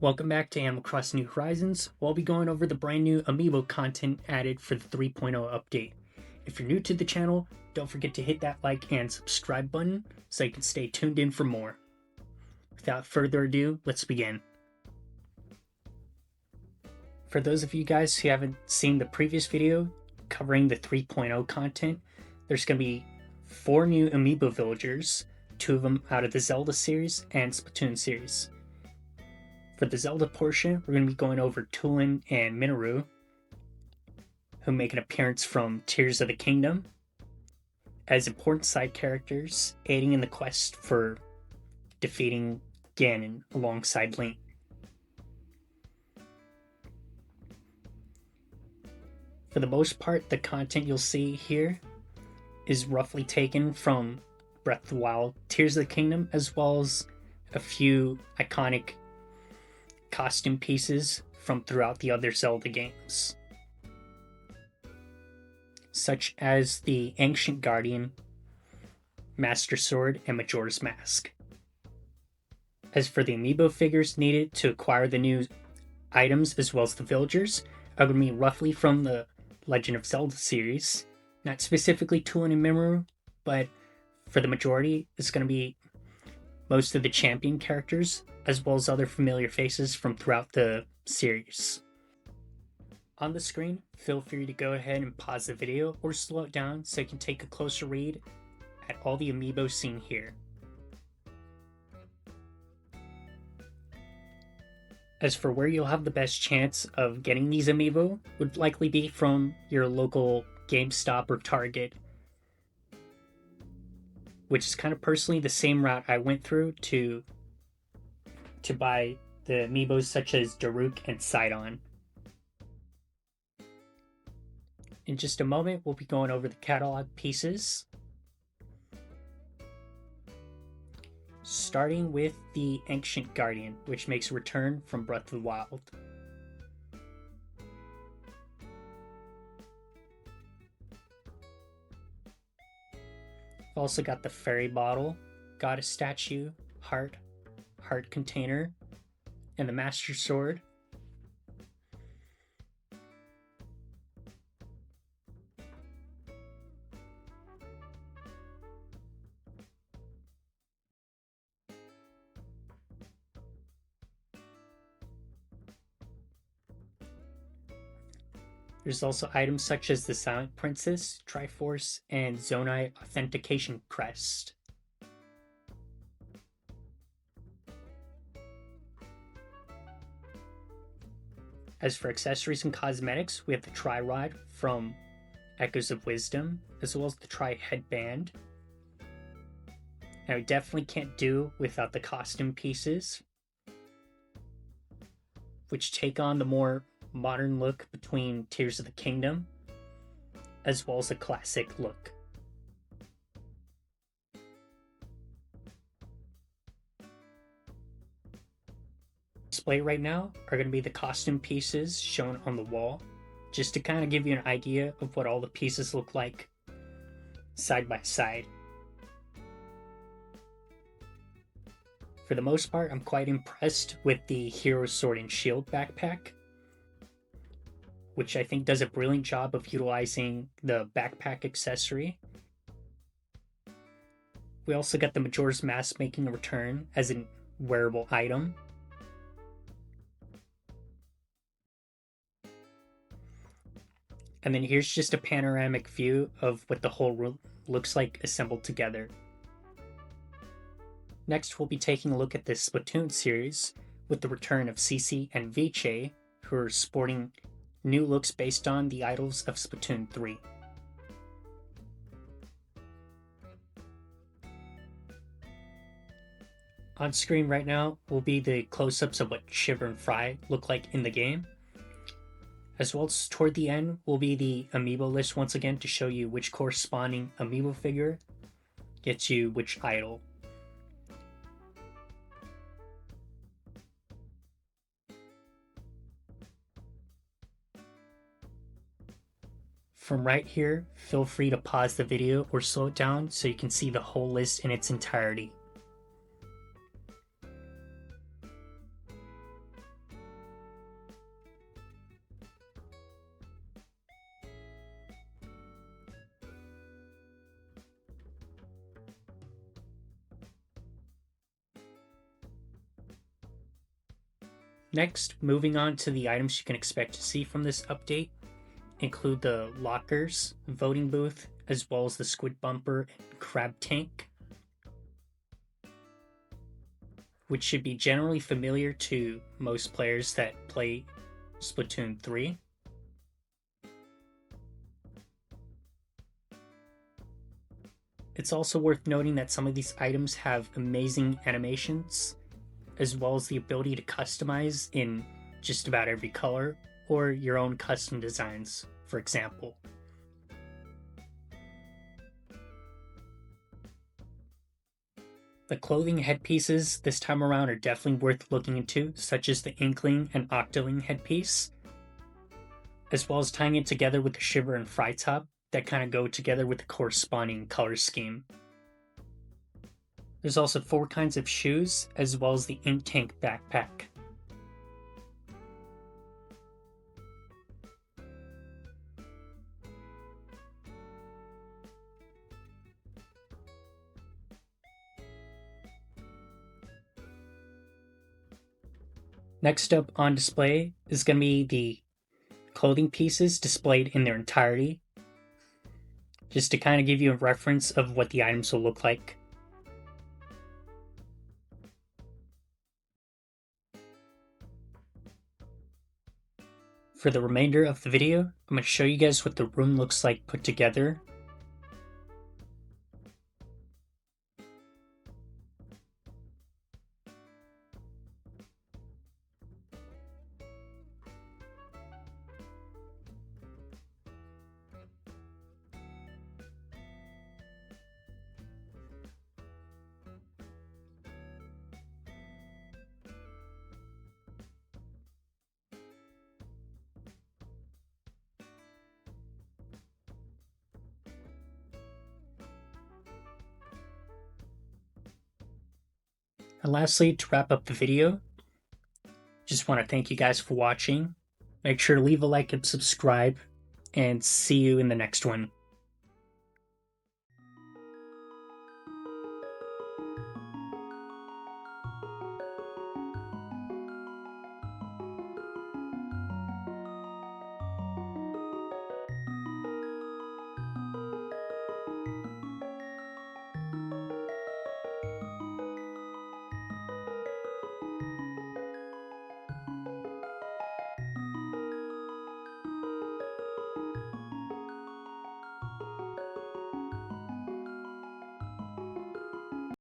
Welcome back to Animal Crossing New Horizons. We'll be going over the brand new Amiibo content added for the 3.0 update. If you're new to the channel, don't forget to hit that like and subscribe button so you can stay tuned in for more. Without further ado, let's begin. For those of you guys who haven't seen the previous video covering the 3.0 content, there's going to be 4 new Amiibo villagers, 2 of them out of the Zelda series and Splatoon series. For the Zelda portion, we're going to be going over Tulin and Minoru, who make an appearance from Tears of the Kingdom, as important side characters, aiding in the quest for defeating Ganon alongside Link. For the most part, the content you'll see here is roughly taken from Breath of the Wild, Tears of the Kingdom, as well as a few iconic costume pieces from throughout the other Zelda games, such as the Ancient Guardian, Master Sword, and Majora's Mask. As for the Amiibo figures needed to acquire the new items as well as the villagers, are going to be roughly from the Legend of Zelda series, not specifically Tulin and Minoru, but for the majority, it's going to be most of the champion characters, as well as other familiar faces from throughout the series. On the screen, feel free to go ahead and pause the video or slow it down so you can take a closer read at all the Amiibo seen here. As for where you'll have the best chance of getting these Amiibo, would likely be from your local GameStop or Target, which is kind of personally the same route I went through to buy the Amiibos such as Daruk and Sidon. In just a moment, we'll be going over the catalog pieces, starting with the Ancient Guardian, which makes a return from Breath of the Wild. We've also got the Fairy Bottle, Goddess Statue, Heart Container, and the Master Sword. There's also items such as the Silent Princess, Triforce, and Zonai Authentication Crest. As for accessories and cosmetics, we have the Tri-Rod from Echoes of Wisdom, as well as the Tri-Headband. Now, we definitely can't do without the costume pieces, which take on the more modern look between Tears of the Kingdom, as well as a classic look. Display right now are going to be the costume pieces shown on the wall, just to kind of give you an idea of what all the pieces look like side by side. For the most part, I'm quite impressed with the Hero Sword and Shield backpack, which I think does a brilliant job of utilizing the backpack accessory. We also got the Majora's Mask making a return as a wearable item. And then here's just a panoramic view of what the whole room looks like assembled together. Next, we'll be taking a look at the Splatoon series with the return of Cece and Viche, who are sporting new looks based on the idols of Splatoon 3. On screen right now will be the close-ups of what Shiver and Fry look like in the game. As well as toward the end will be the Amiibo list once again to show you which corresponding Amiibo figure gets you which idol. From right here, feel free to pause the video or slow it down so you can see the whole list in its entirety. Next, moving on to the items you can expect to see from this update, include the lockers, voting booth, as well as the squid bumper and crab tank, which should be generally familiar to most players that play Splatoon 3. It's also worth noting that some of these items have amazing animations, as well as the ability to customize in just about every color, or your own custom designs, for example. The clothing headpieces this time around are definitely worth looking into, such as the Inkling and Octoling headpiece, as well as tying it together with the Shiver and Fry top that kind of go together with the corresponding color scheme. There's also 4 kinds of shoes, as well as the Ink Tank backpack. Next up on display is going to be the clothing pieces displayed in their entirety, just to kind of give you a reference of what the items will look like. For the remainder of the video, I'm going to show you guys what the room looks like put together. And lastly, to wrap up the video, just want to thank you guys for watching. Make sure to leave a like and subscribe, and see you in the next one.